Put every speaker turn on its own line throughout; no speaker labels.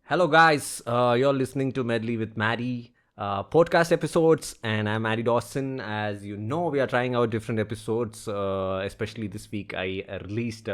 Hello, guys. You're listening to Medley with Maddie podcast episodes, and I'm Maddie Dawson. As you know, we are trying out different episodes. Especially this week, I released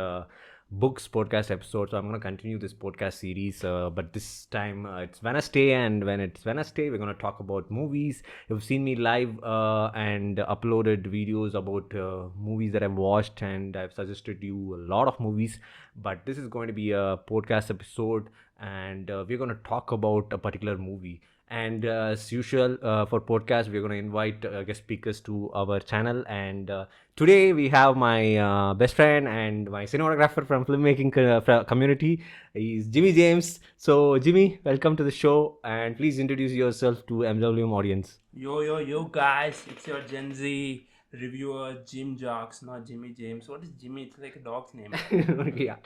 books podcast episode, so I'm going to continue this podcast series. But this time it's Wednesday, and when it's Wednesday, we're going to talk about movies. You've seen me live and uploaded videos about movies that I've watched, and I've suggested you a lot of movies. But this is going to be a podcast episode, and we're going to talk about a particular movie. And as usual, for podcast, we're going to invite guest speakers to our channel. And today we have my best friend and my cinematographer from filmmaking community. He's Jimmy James. So Jimmy, welcome to the show, and please introduce yourself to MWM audience.
Yo, guys, it's your Gen Z reviewer, Jaques, not Jimmy James. What is Jimmy? It's like a dog's name.
Yeah.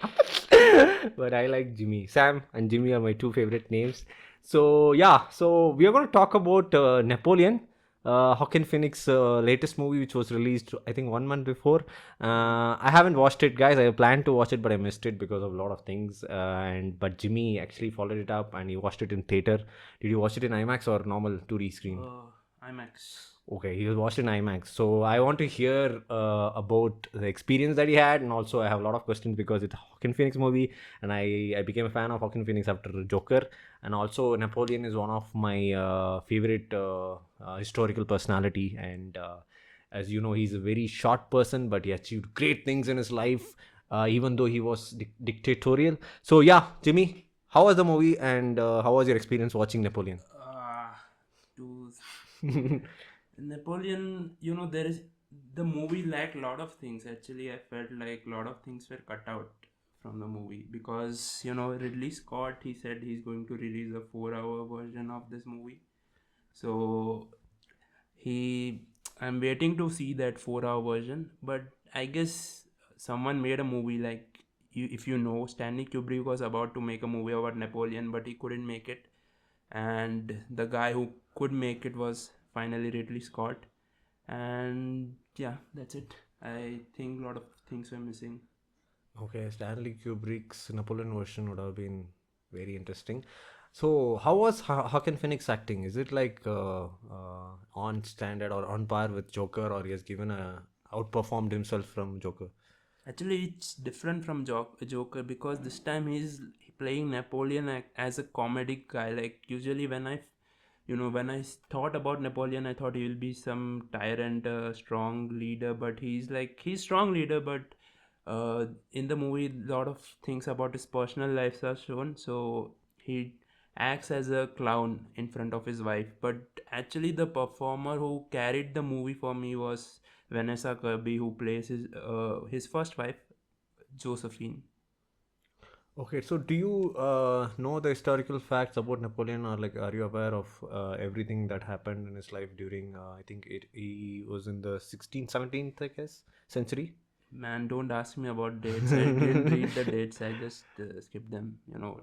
But I like Jimmy. Sam and Jimmy are my two favorite names. So yeah, so we are going to talk about Napoleon, Joaquin Phoenix latest movie, which was released I think 1 month before. I haven't watched it, guys. I planned to watch it, but I missed it because of a lot of things. And but Jimmy actually followed it up and he watched it in theater. Did you watch it in IMAX or normal 2D screen?
IMAX.
Okay, he was watched in IMAX. So I want to hear about the experience that he had, and also I have a lot of questions because it's a Joaquin Phoenix movie, and I became a fan of Joaquin Phoenix after Joker, and also Napoleon is one of my favorite historical personality, and as you know, he's a very short person, but he achieved great things in his life, even though he was dictatorial. So yeah, Jimmy, how was the movie, and how was your experience watching Napoleon?
To Napoleon, there is the movie lacked a lot of things. Actually, I felt like a lot of things were cut out from the movie because Ridley Scott, he said he's going to release a 4-hour version of this movie. So he, I'm waiting to see that 4-hour version. But I guess someone made a movie like if you know, Stanley Kubrick was about to make a movie about Napoleon, but he couldn't make it, and the guy who could make it was finally Ridley Scott. And yeah, that's it. I think a lot of things were missing.
Okay, Stanley Kubrick's Napoleon version would have been very interesting. So, how was Joaquin Phoenix acting? Is it like on standard or on par with Joker, or he has given a outperformed himself from Joker?
Actually, it's different from Joker because this time he's playing Napoleon as a comedic guy. Like usually when I thought about Napoleon, I thought he will be some tyrant, strong leader. But he's strong leader, but in the movie, a lot of things about his personal life are shown. So he acts as a clown in front of his wife. But actually, the performer who carried the movie for me was Vanessa Kirby, who plays his first wife, Josephine.
Okay, so do you know the historical facts about Napoleon, or like, are you aware of everything that happened in his life during? I think he was in the 16th, 17th, I guess, century.
Man, don't ask me about dates. I didn't read the dates. I just skipped them.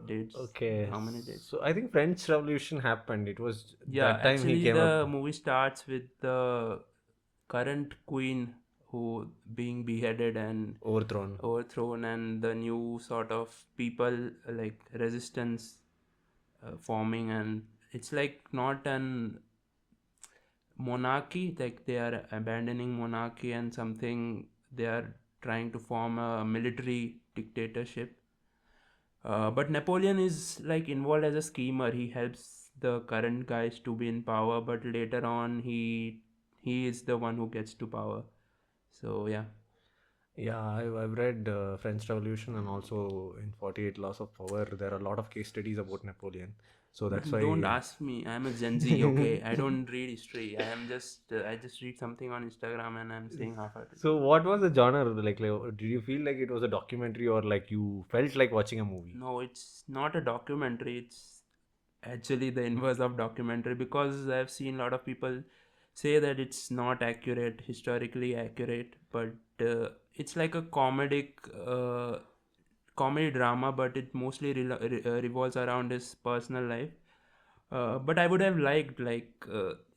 Dates.
Okay,
How many dates?
so I think French Revolution happened. It was
Yeah,
that time he
actually,
came up.
the movie starts with the current queen who being beheaded and
Overthrown.
overthrown, and the new sort of people like resistance forming, and it's like not an monarchy, like they are abandoning monarchy and something, they are trying to form a military dictatorship. But Napoleon is like involved as a schemer. He helps the current guys to be in power, but later on he is the one who gets to power. So yeah.
Yeah, I've read French Revolution, and also in 48 Laws of Power, there are a lot of case studies about Napoleon. So that's
Man, don't
why.
ask me. I'm a Gen Z, okay? I don't read history. I just read something on Instagram and I'm saying half-hearted.
So what was the genre? Like, did you feel like it was a documentary, or like you felt like watching a movie?
No, it's not a documentary. It's actually the inverse of documentary because I've seen a lot of people say that it's not accurate, historically accurate, but it's like a comedy drama, but it mostly revolves around his personal life. But I would have liked,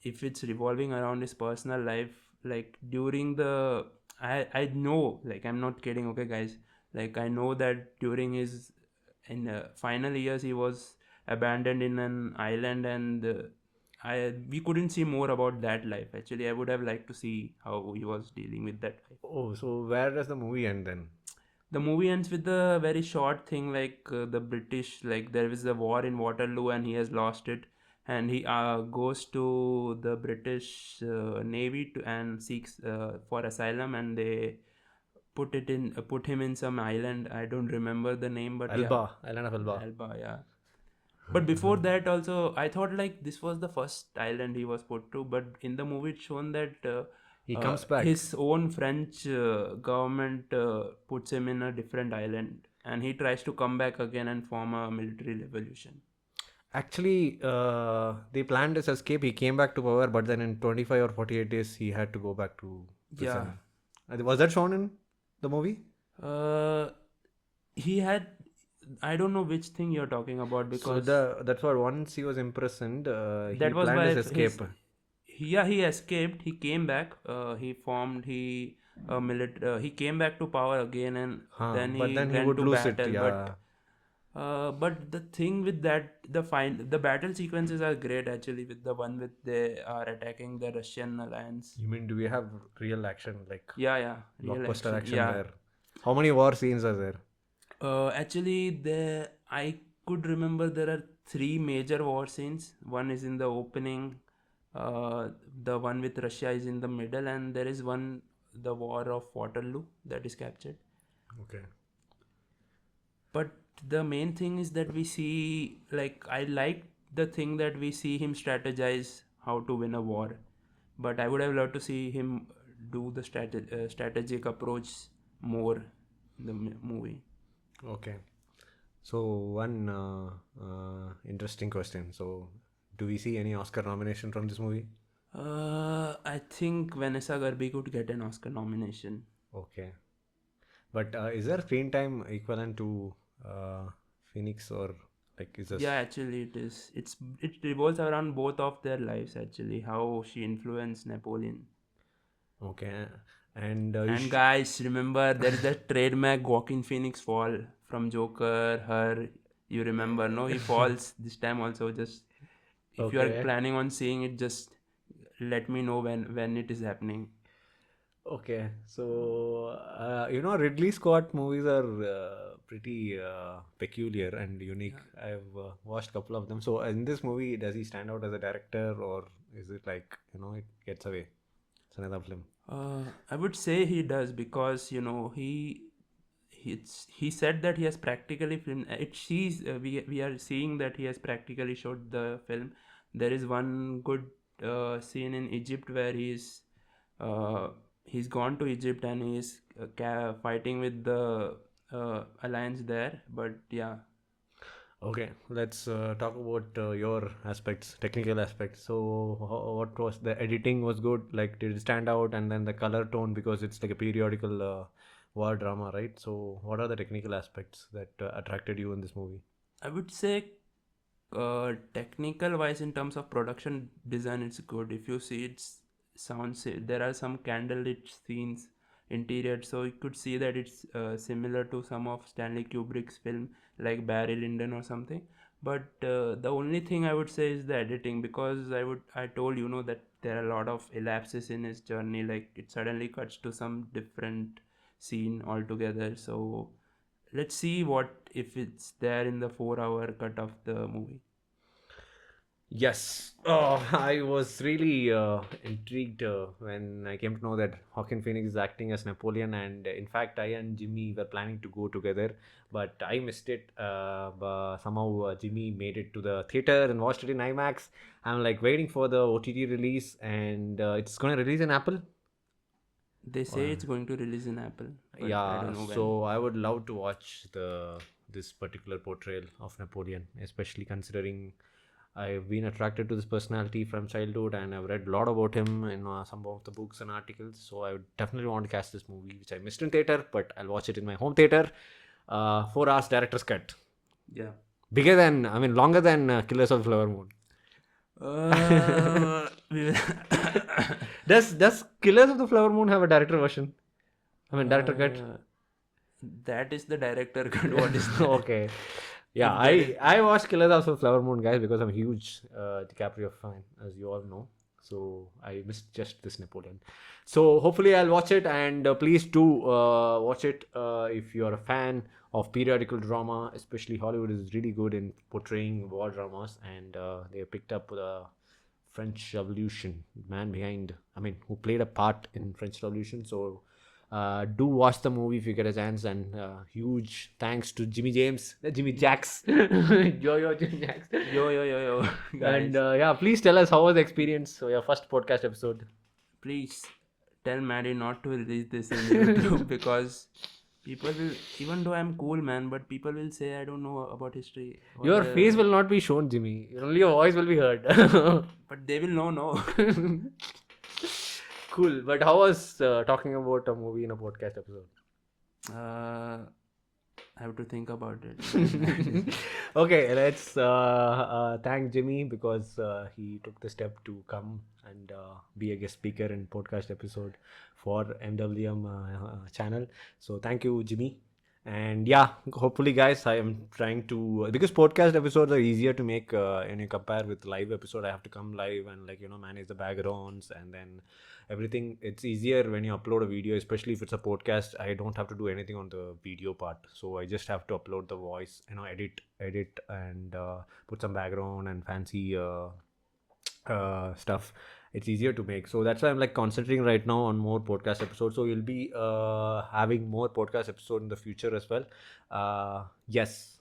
if it's revolving around his personal life, like during the I know, like, I'm not kidding, okay guys, like I know that during his in final years he was abandoned in an island, and we couldn't see more about that life. Actually, I would have liked to see how he was dealing with that life.
Oh, so where does the movie end then?
The movie ends with a very short thing, like the British, like there is a war in Waterloo and he has lost it, and he goes to the British Navy and seeks for asylum, and they put him in some island. I don't remember the name, but yeah,
Elba, Island of Elba.
Alba, yeah. But before that, also, I thought like this was the first island he was put to. But in the movie, it's shown that
He comes back.
his own French government puts him in a different island, and he tries to come back again and form a military revolution.
Actually, they planned his escape. He came back to power, but then in 25 or 48 days, he had to go back to prison. Was that shown in the movie?
He had. I don't know which thing you're talking about, because
That's what once he was imprisoned, he
that was
planned
why
his escape.
he escaped. He came back. He came back to power again, and then
but
he
then he
went
would
to
lose
battle.
it. Yeah.
But the thing with that, the battle sequences are great actually. With the one with they are attacking the Russian alliance.
You mean, do we have real action, like
Yeah, real
blockbuster action
Yeah.
there? How many war scenes are there?
Actually, I could remember there are 3 major war scenes. One is in the opening. The one with Russia is in the middle, and there is one, the War of Waterloo, that is captured.
Okay.
But the main thing is that we see, like, I like the thing that we see him strategize how to win a war, but I would have loved to see him do the strategic approach more in the movie.
Okay. So one interesting question. So, do we see any Oscar nomination from this movie?
I think Vanessa Kirby could get an Oscar nomination.
Okay. But is there screen time equivalent to Phoenix, or like is this?
Yeah, actually it is. It revolves around both of their lives actually. How she influenced Napoleon.
Okay. And
And guys, remember there is that trademark Joaquin Phoenix fall from Joker. Her, you remember? No, he falls this time also. Just if you are
Okay.
planning on seeing it, just let me know when it is happening.
Okay, so Ridley Scott movies are pretty peculiar and unique. I've watched a couple of them. So in this movie, does he stand out as a director, or is it like it gets away? It's another film.
I would say he does, because he said that he has practically filmed it. We are seeing that he has practically shot the film. There is one good scene in Egypt where he's gone to Egypt and he's fighting with the alliance there. But yeah.
Okay, let's talk about your aspects, technical aspects. So, what was the editing was good? Like, did it stand out? And then the color tone, because it's like a periodical war drama, right? So, what are the technical aspects that attracted you in this movie?
I would say technical wise, in terms of production design, it's good. If you see, there are some candlelit scenes interior, so you could see that it's similar to some of Stanley Kubrick's film like Barry Lyndon or something. But the only thing I would say is the editing, because I told that there are a lot of elapses in his journey, like it suddenly cuts to some different scene altogether. So let's see what if it's there in the 4-hour cut of the movie.
Yes. Oh, I was really intrigued when I came to know that Joaquin Phoenix is acting as Napoleon, and in fact, I and Jimmy were planning to go together, but I missed it. But somehow, Jimmy made it to the theater and watched it in IMAX. I'm like waiting for the OTT release, and it's going to release in Apple.
They say it's going to release in Apple, but I
Yeah,
don't know when.
so I would love to watch this particular portrayal of Napoleon, especially considering I've been attracted to this personality from childhood, and I've read a lot about him in some of the books and articles. So I would definitely want to catch this movie, which I missed in theater, but I'll watch it in my home theater. 4 hours director's cut.
Yeah.
Longer than Killers of the Flower Moon. Does Killers of the Flower Moon have a director version? Director cut.
That is the director cut. What is that?
Okay. Yeah,
If there is,
I watched Killers of the Flower Moon, guys, because I'm a huge DiCaprio fan, as you all know. So I missed just this Napoleon. So hopefully I'll watch it, and please do watch it if you're a fan of periodical drama. Especially Hollywood is really good in portraying war dramas, and they picked up the French Revolution man behind. I mean, who played a part in French Revolution. So do watch the movie if you get a chance, and huge thanks to Jimmy James, Jimmy Jaques, yo Jimmy Jaques,
yo, guys.
and yeah, please tell us how was the experience. So your first podcast episode.
Please tell Maddie not to release this in YouTube because people will, even though I'm cool, man, but people will say I don't know about history. Or
Your face will not be shown, Jimmy. Only your voice will be heard.
but they will know, no.
Cool. But how was talking about a movie in a podcast episode?
I have to think about it.
Okay, let's thank Jimmy because he took the step to come and be a guest speaker in podcast episode for MWM channel. So thank you, Jimmy. And yeah, hopefully, guys, I am trying to because podcast episodes are easier to make when you compare with live episode. I have to come live and manage the backgrounds and then everything. It's easier when you upload a video, especially if it's a podcast. I don't have to do anything on the video part, so I just have to upload the voice, edit and put some background and fancy stuff. It's easier to make, so that's why I'm like concentrating right now on more podcast episodes. So you'll be having more podcast episode in the future as well. Yes,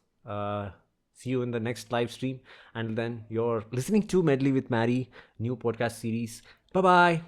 see you in the next live stream, and then you're listening to Medley with Mary, new podcast series. Bye bye.